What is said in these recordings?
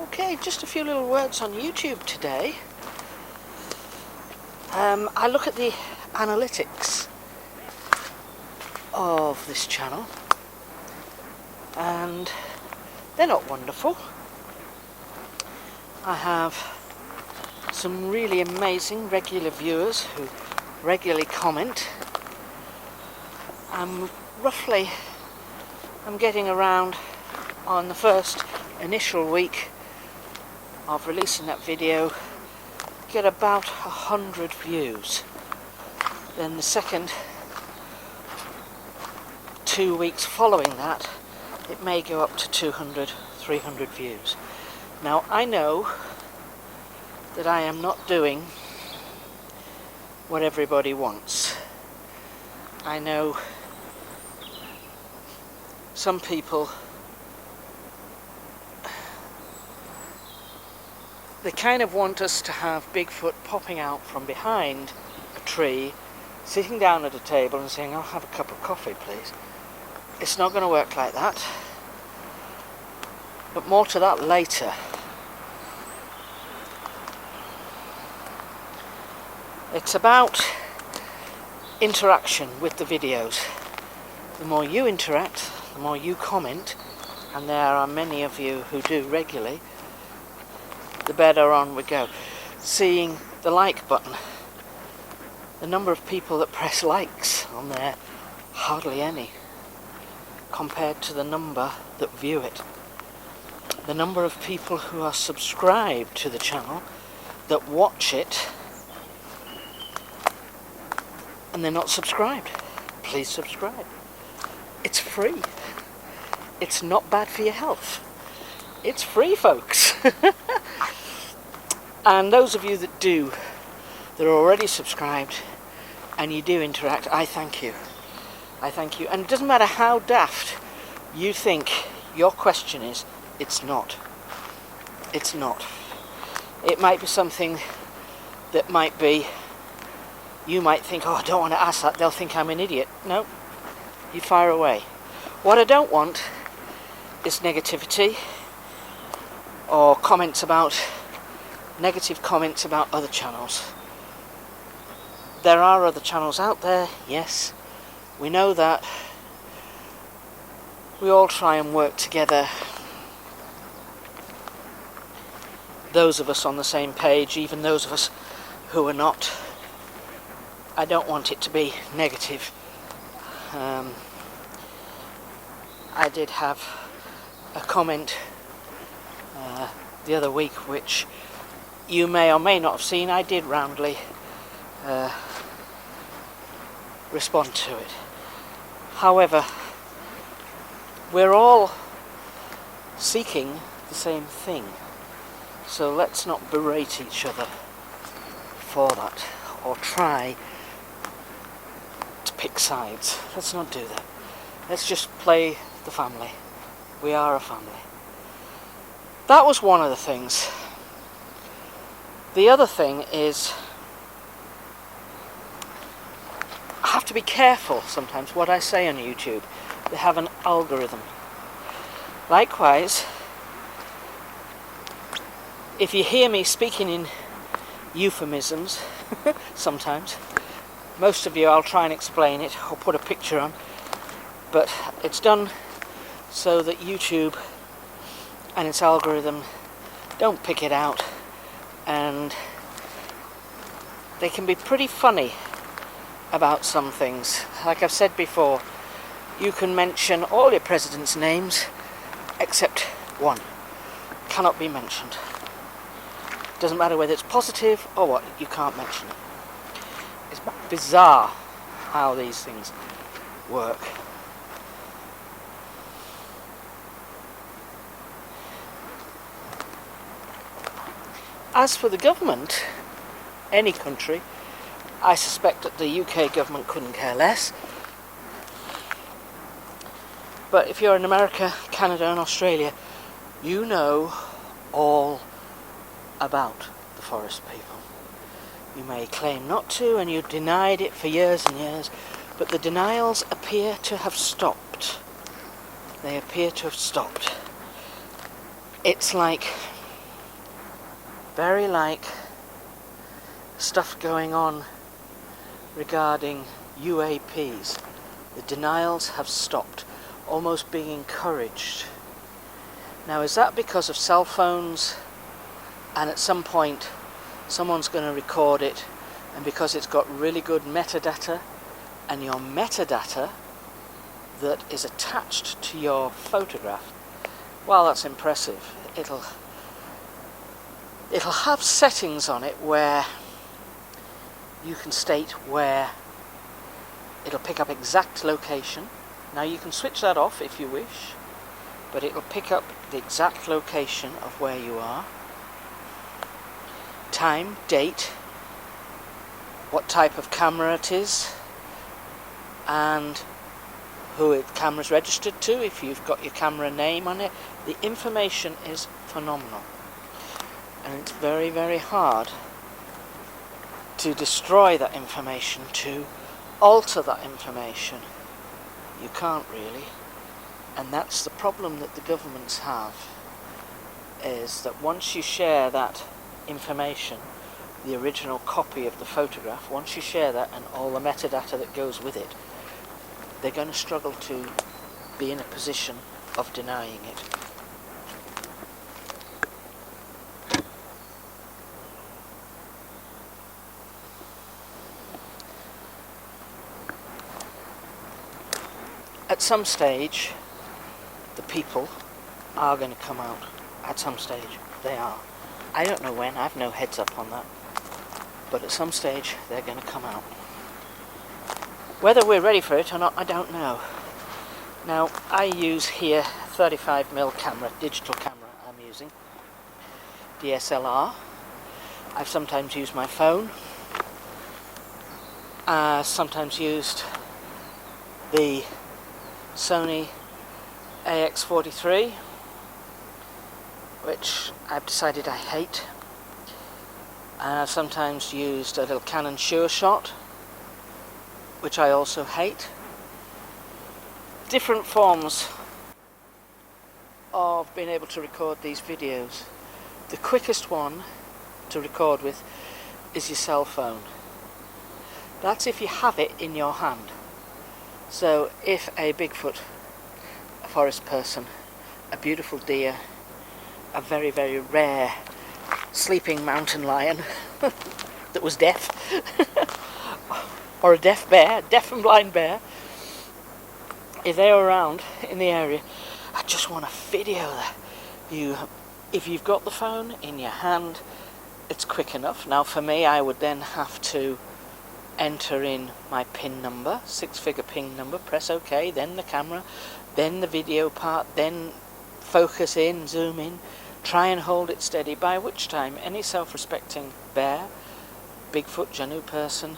Okay, just a few little words on YouTube today. I look at the analytics of this channel and they're not wonderful. I have some really amazing regular viewers who regularly comment. I'm getting around on the first initial week of releasing that video, get about 100 views. Then the second 2 weeks following that, it may go up to 200, 300 views. Now I know that I am not doing what everybody wants. I know some people, they kind of want us to have Bigfoot popping out from behind a tree, sitting down at a table and saying, "I'll have a cup of coffee, please." It's not going to work like that. But more to that later. It's about interaction with the videos. The more you interact, the more you comment, and there are many of you who do regularly, the better on we go. Seeing the like button, the number of people that press likes on there, hardly any, compared to the number that view it. The number of people who are subscribed to the channel, that watch it, and they're not subscribed. Please subscribe. It's free. It's not bad for your health. It's free, folks. And those of you that are already subscribed and you do interact, I thank you. I thank you. And it doesn't matter how daft you think your question is, it's not. It's not. It might be something that might be, you might think, "Oh, I don't want to ask that, they'll think I'm an idiot." No, you fire away. What I don't want is negativity or negative comments about other channels. There are other channels out there, yes, we know that. We all try and work together. Those of us on the same page, even those of us who are not. I don't want it to be negative. I did have a comment the other week which you may or may not have seen. I did roundly respond to it. However, we're all seeking the same thing, so let's not berate each other for that or try to pick sides. Let's not do that. Let's just play the family. We are a family. That was one of the things. The other thing is, I have to be careful sometimes what I say on YouTube. They have an algorithm. Likewise, if you hear me speaking in euphemisms, sometimes, most of you I'll try and explain it or put a picture on, but it's done so that YouTube and its algorithm don't pick it out, and they can be pretty funny about some things. Like I've said before, you can mention all your presidents' names except one. Cannot be mentioned. Doesn't matter whether it's positive or what, you can't mention it. It's bizarre how these things work. As for the government, any country, I suspect that the UK government couldn't care less. But if you're in America, Canada and Australia, you know all about the forest people. You may claim not to, and you've denied it for years and years, but the denials appear to have stopped. They appear to have stopped. It's like very like stuff going on regarding UAPs. The denials have stopped, almost being encouraged. Now, is that because of cell phones, and at some point someone's going to record it, and because it's got really good metadata, and your metadata that is attached to your photograph, well, that's impressive. It'll have settings on it where you can state where it'll pick up exact location. Now, you can switch that off if you wish, but it'll pick up the exact location of where you are, time, date, what type of camera it is, and who the camera's registered to, if you've got your camera name on it. The information is phenomenal, and it's very, very hard to destroy that information, to alter that information. You can't really, and that's the problem that the governments have, is that once you share that information, the original copy of the photograph, once you share that and all the metadata that goes with it, they're going to struggle to be in a position of denying it. At some stage, the people are going to come out. At some stage, they are. I don't know when, I've no heads up on that. But at some stage, they're going to come out. Whether we're ready for it or not, I don't know. Now, I use here 35mm camera, digital camera I'm using. DSLR. I've sometimes used my phone. Sometimes used the Sony AX43, which I've decided I hate. And I've sometimes used a little Canon Sure Shot, which I also hate. Different forms of being able to record these videos. The quickest one to record with is your cell phone. That's if you have it in your hand. So if a Bigfoot, a forest person, a beautiful deer, a very, very rare sleeping mountain lion that was deaf, or a deaf bear, deaf and blind bear, if they're around in the area, I just want to video that. If you've got the phone in your hand, it's quick enough. Now for me, I would then have to enter in my PIN number, 6-figure PIN number, press OK, then the camera, then the video part, then focus in, zoom in, try and hold it steady, by which time any self-respecting bear, Bigfoot, Janu person,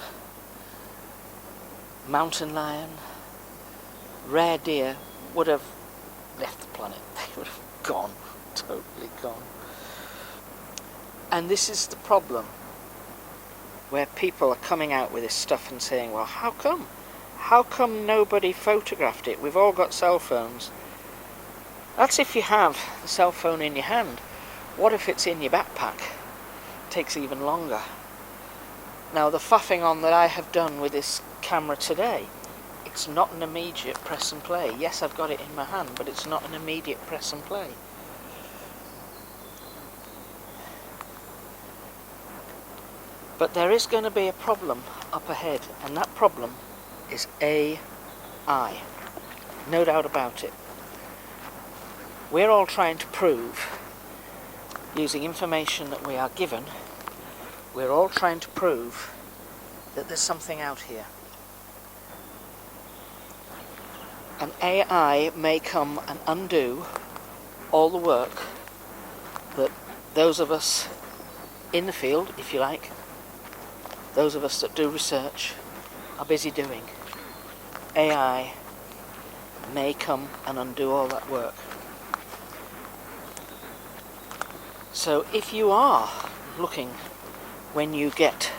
mountain lion, rare deer would have left the planet. They would have gone, totally gone. And this is the problem, where people are coming out with this stuff and saying, well, how come? How come nobody photographed it? We've all got cell phones. That's if you have the cell phone in your hand. What if it's in your backpack? It takes even longer. Now, the faffing on that I have done with this camera today, it's not an immediate press and play. Yes, I've got it in my hand, but it's not an immediate press and play. But there is going to be a problem up ahead, and that problem is AI. No doubt about it. We're all trying to prove, using information that we are given, we're all trying to prove that there's something out here. And AI may come and undo all the work that those of us in the field, if you like, those of us that do research, are busy doing. AI may come and undo all that work. So if you are looking, when you get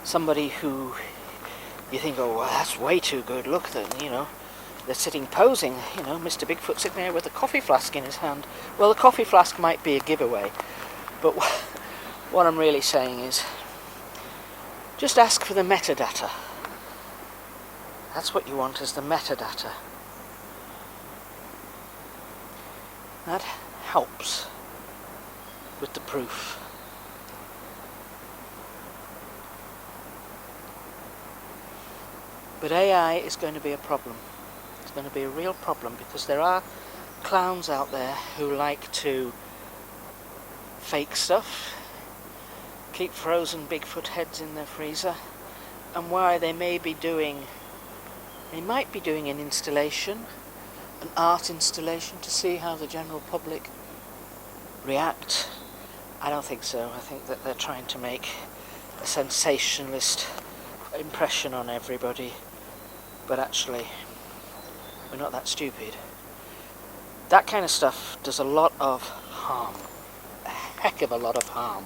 somebody who you think, oh, well, that's way too good, look, they're sitting posing, Mr. Bigfoot sitting there with a coffee flask in his hand. Well, the coffee flask might be a giveaway, but what I'm really saying is, just ask for the metadata. That's what you want, is the metadata. That helps with the proof. But AI is going to be a problem. It's going to be a real problem, because there are clowns out there who like to fake stuff, keep frozen Bigfoot heads in their freezer, and why they might be doing an installation, an art installation, to see how the general public react. I don't think so. I think that they're trying to make a sensationalist impression on everybody, but actually we're not that stupid. That kind of stuff does a lot of harm, a heck of a lot of harm.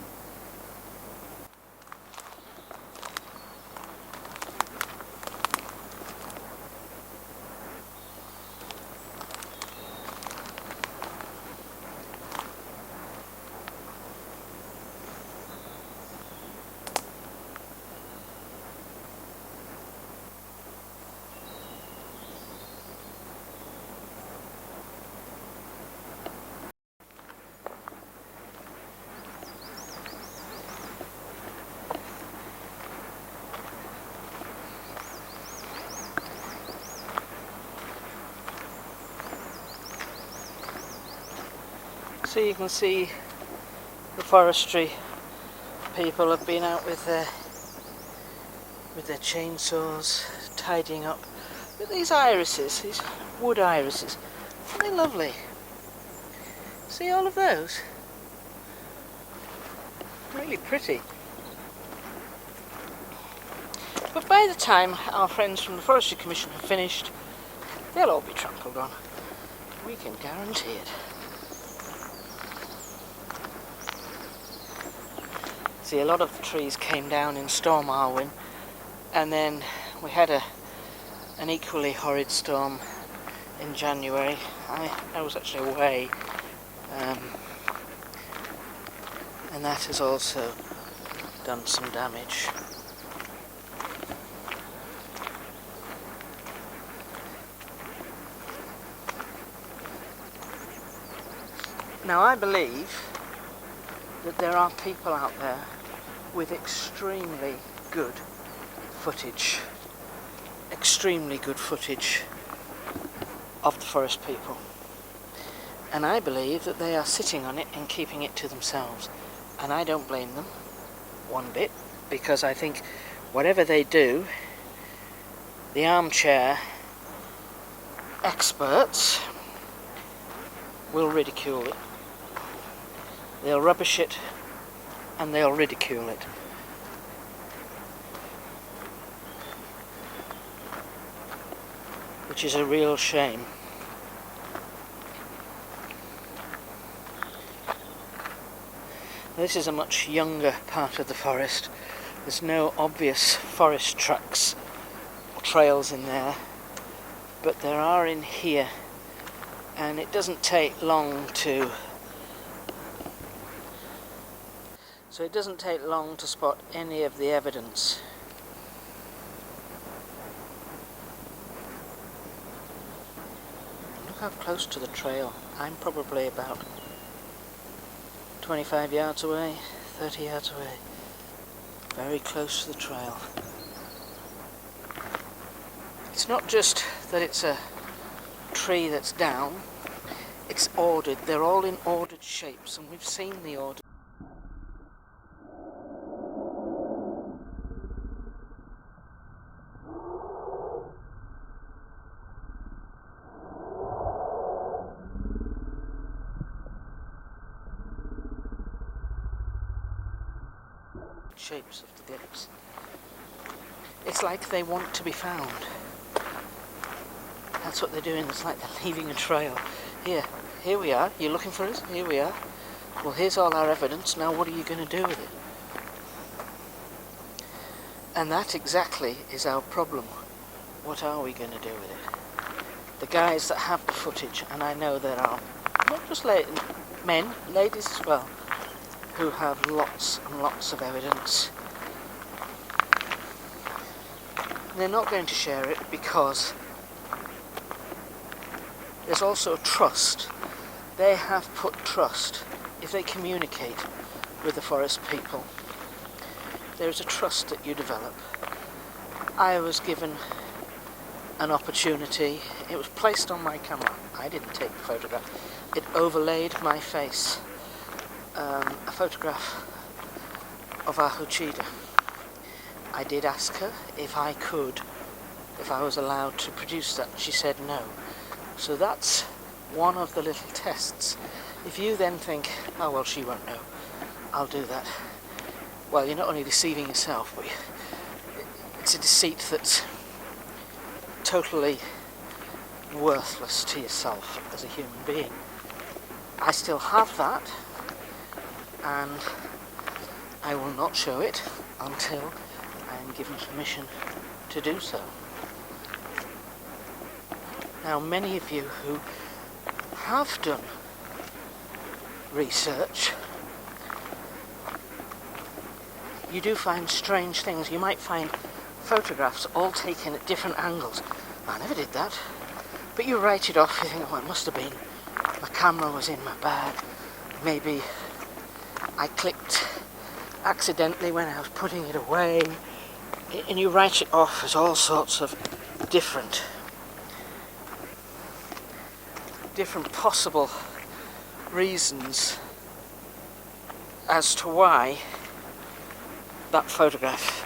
So you can see the forestry people have been out with their chainsaws, tidying up. But these irises, these wood irises, aren't they lovely? See all of those? Really pretty. But by the time our friends from the Forestry Commission have finished, they'll all be trampled on. We can guarantee it. See, a lot of the trees came down in Storm Arwen, and then we had an equally horrid storm in January. I was actually away, and that has also done some damage. Now, I believe that there are people out there with extremely good footage of the forest people, and I believe that they are sitting on it and keeping it to themselves, and I don't blame them one bit, because I think whatever they do, the armchair experts will ridicule it. They'll rubbish it and they'll ridicule it. Which is a real shame. This is a much younger part of the forest. There's no obvious forest tracks or trails in there, but there are in here, and it doesn't take long to spot any of the evidence. Look how close to the trail. I'm probably about 25 yards away, 30 yards away. Very close to the trail. It's not just that it's a tree that's down, it's ordered. They're all in ordered shapes, and we've seen the order. Shapes of the gaps. It's like they want to be found. That's what they're doing. It's like they're leaving a trail. Here we are. You're looking for us? Here we are. Well, here's all our evidence. Now what are you going to do with it? And that exactly is our problem. What are we going to do with it? The guys that have the footage, and I know there are not just men, ladies as well, who have lots and lots of evidence. They're not going to share it because there's also trust. They have put trust. If they communicate with the forest people, there's a trust that you develop. I was given an opportunity. It was placed on my camera. I didn't take the photograph. It overlaid my face. A photograph of our Huchida. I did ask her if I was allowed to produce that. She said no. So that's one of the little tests. If you then think, oh well, she won't know, I'll do that. Well, you're not only deceiving yourself, but it's a deceit that's totally worthless to yourself as a human being. I still have that, and I will not show it until I am given permission to do so. Now, many of you who have done research, you do find strange things. You might find photographs all taken at different angles. I never did that. But you write it off, you think, oh, it must have been my camera was in my bag. Maybe I clicked accidentally when I was putting it away. And you write it off as all sorts of different possible reasons as to why that photograph,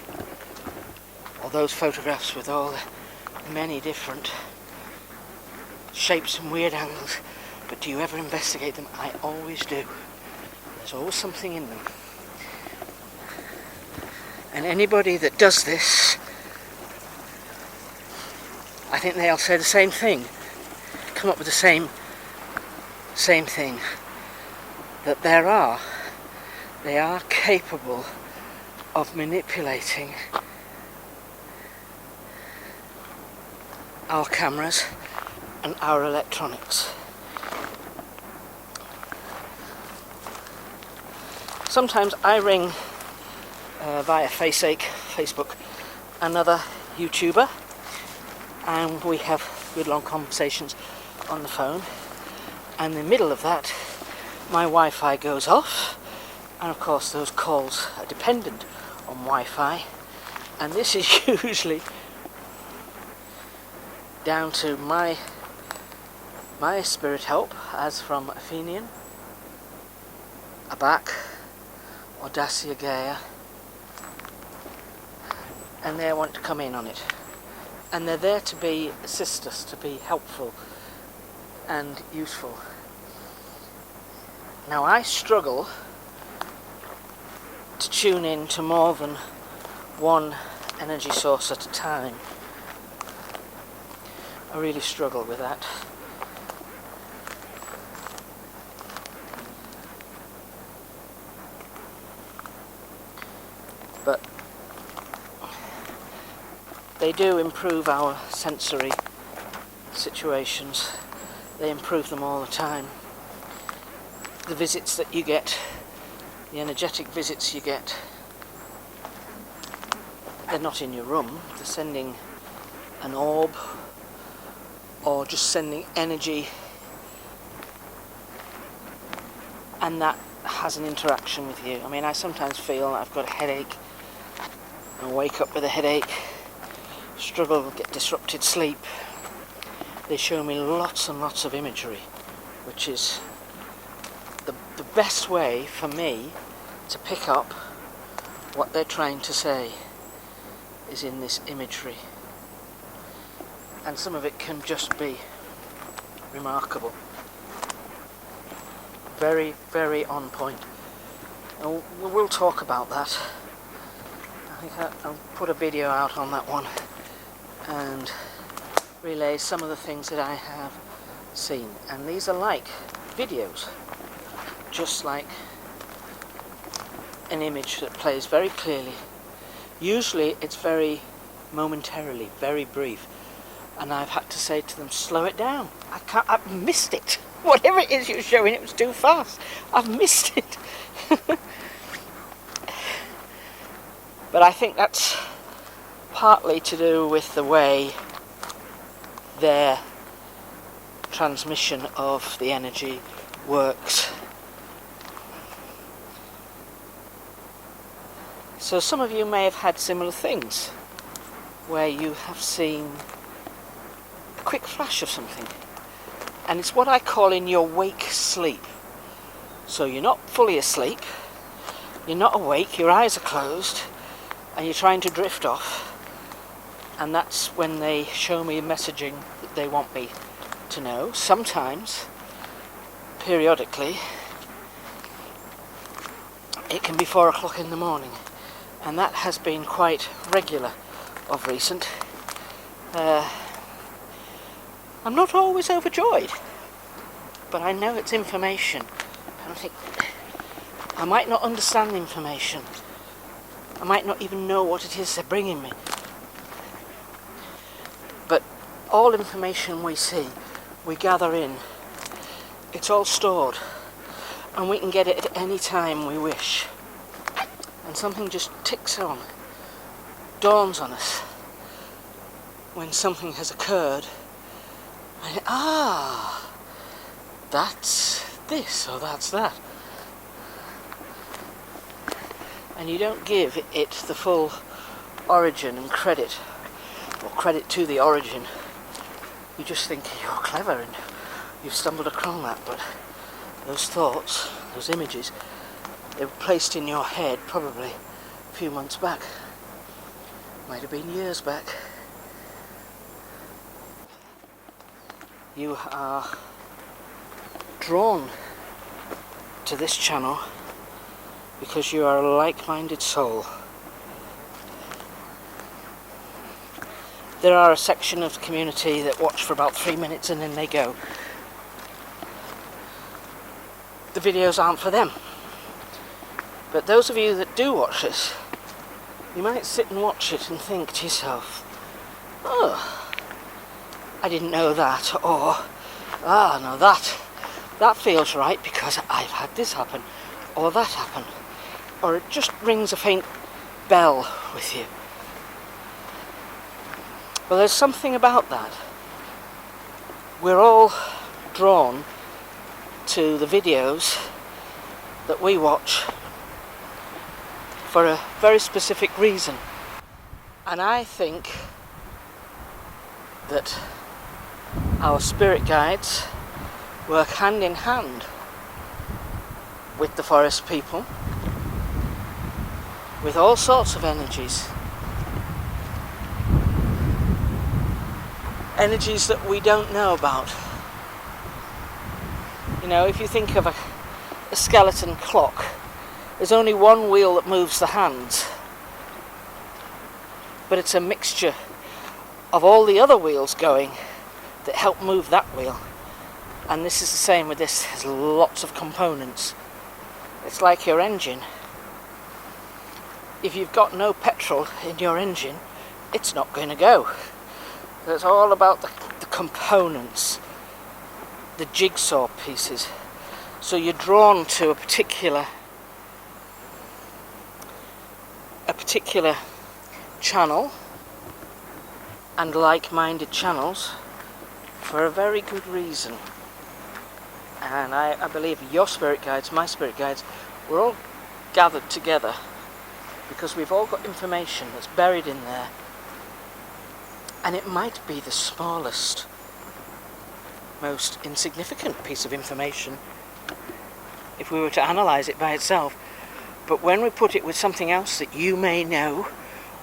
or those photographs with all the many different shapes and weird angles. But do you ever investigate them? I always do. There's always something in them. And anybody that does this, I think they'll say the same thing, come up with the same thing, that they are capable of manipulating our cameras and our electronics. Sometimes I ring via Facebook another YouTuber, and we have good long conversations on the phone, and in the middle of that my Wi-Fi goes off, and of course those calls are dependent on Wi-Fi, and this is usually down to my spirit help, as from Athenian, Abak, or Dacia Gaia, and they want to come in on it, and they're there to assist us, to be helpful and useful. Now, I struggle to tune in to more than one energy source at a time. I really struggle with that. But they do improve our sensory situations. They improve them all the time. The visits that you get, the energetic visits you get, they're not in your room. They're sending an orb, or just sending energy, and that has an interaction with you. I mean, I sometimes feel I've got a headache, and wake up with a headache, struggle, get disrupted sleep. They show me lots and lots of imagery, which is the best way for me to pick up what they're trying to say, is in this imagery. And some of it can just be remarkable. Very, very on point. And we'll talk about that. I think I'll put a video out on that one and relay some of the things that I have seen. And these are like videos, just like an image that plays very clearly. Usually it's very momentarily, very brief. And I've had to say to them, slow it down. I've missed it. Whatever it is you're showing, it was too fast. I've missed it. But I think that's partly to do with the way their transmission of the energy works. So some of you may have had similar things, where you have seen a quick flash of something, and it's what I call in your wake sleep. So you're not fully asleep, you're not awake, your eyes are closed, and you're trying to drift off, and that's when they show me messaging that they want me to know. Sometimes, periodically, it can be 4 o'clock in the morning, and that has been quite regular of recent. I'm not always overjoyed, but I know it's information, and I think I might not understand the information. I might not even know what it is they're bringing me. But all information we see, we gather in. It's all stored, and we can get it at any time we wish. And something just ticks on, dawns on us when something has occurred. And that's this or that's that. And you don't give it the full origin and credit, or credit to the origin. You just think you're clever and you've stumbled across that, but those thoughts, those images, they were placed in your head probably a few months back. Might have been years back. You are drawn to this channel because you are a like-minded soul. There are a section of the community that watch for about 3 minutes and then they go. The videos aren't for them. But those of you that do watch this, you might sit and watch it and think to yourself, oh, I didn't know that, or, no, that feels right because I've had this happen, or that happen, or it just rings a faint bell with you. Well, there's something about that. We're all drawn to the videos that we watch for a very specific reason. And I think that our spirit guides work hand in hand with the forest people, with all sorts of energies. Energies that we don't know about. You know, if you think of a skeleton clock, there's only one wheel that moves the hands, but it's a mixture of all the other wheels going that help move that wheel. And this is the same with this. There's lots of components. It's like your engine. If you've got no petrol in your engine, it's not going to go. It's all about the components, the jigsaw pieces. So you're drawn to a particular channel and like-minded channels for a very good reason. And I believe your spirit guides, my spirit guides, we're all gathered together because we've all got information that's buried in there, and it might be the smallest, most insignificant piece of information if we were to analyse it by itself. But when we put it with something else that you may know,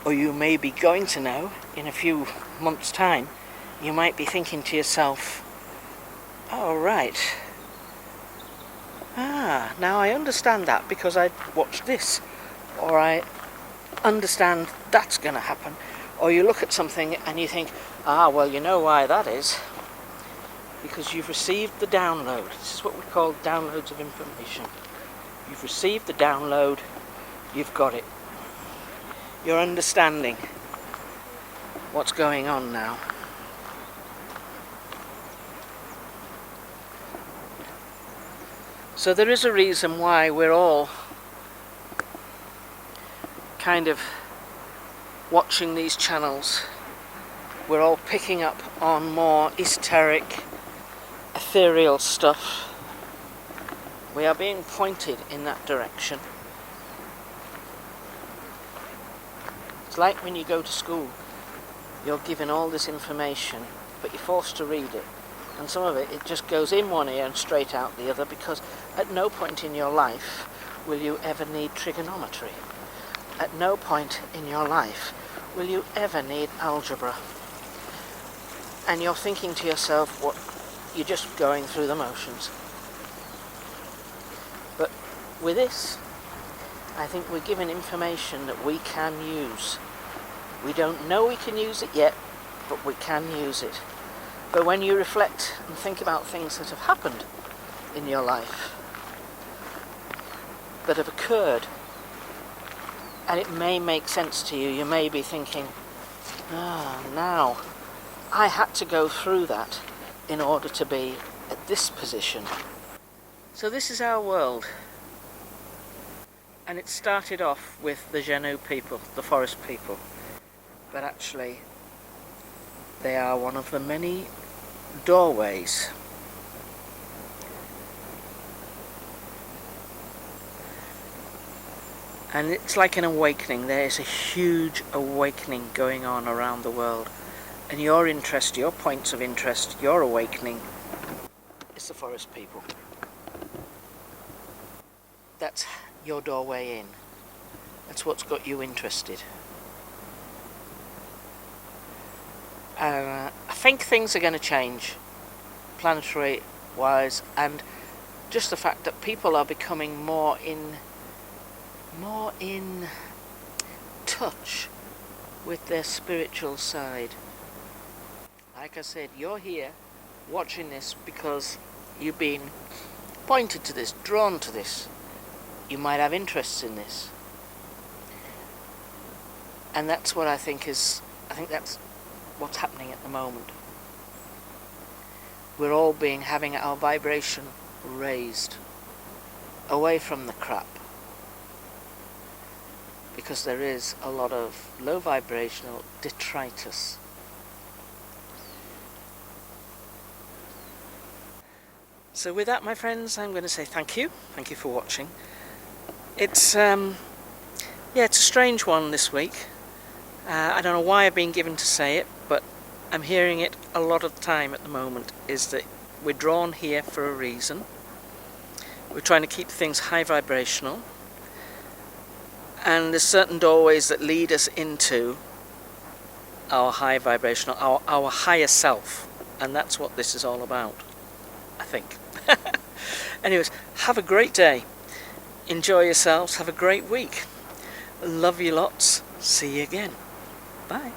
or you may be going to know in a few months' time, you might be thinking to yourself, oh right, now I understand that because I watched this, or I understand that's going to happen. Or you look at something and you think, well, you know why that is, because you've received the download. This is what we call downloads of information. You've received the download, you've got it. You're understanding what's going on now. So there is a reason why we're all kind of watching these channels, we're all picking up on more esoteric, ethereal stuff. We are being pointed in that direction. It's like when you go to school, you're given all this information, but you're forced to read it. And some of it just goes in one ear and straight out the other, because at no point in your life will you ever need trigonometry. At no point in your life will you ever need algebra. And you're thinking to yourself, what, you're just going through the motions. But with this, I think we're given information that we can use. We don't know we can use it yet, but we can use it. But when you reflect and think about things that have happened in your life, that have occurred, and it may make sense to you, you may be thinking, now, I had to go through that in order to be at this position. So this is our world. And it started off with the Genu people, the forest people. But actually, they are one of the many doorways. And it's like an awakening. There is a huge awakening going on around the world. And your interest, your points of interest, your awakening is the forest people. That's your doorway in. That's what's got you interested. I think things are going to change, planetary wise, and just the fact that people are becoming more in touch with their spiritual side. Like I said, you're here watching this because you've been pointed to this, drawn to this. You might have interests in this. And that's what I think that's what's happening at the moment. We're all having our vibration raised away from the crap, because there is a lot of low vibrational detritus. So with that, my friends, I'm going to say thank you for watching. It's it's a strange one this week. I don't know why I've been given to say it, but I'm hearing it a lot of the time at the moment, is that we're drawn here for a reason. We're trying to keep things high vibrational, and there's certain doorways that lead us into our high vibrational, our higher self, and that's what this is all about, I think. Anyways, have a great day. Enjoy yourselves. Have a great week. Love you lots. See you again. Bye.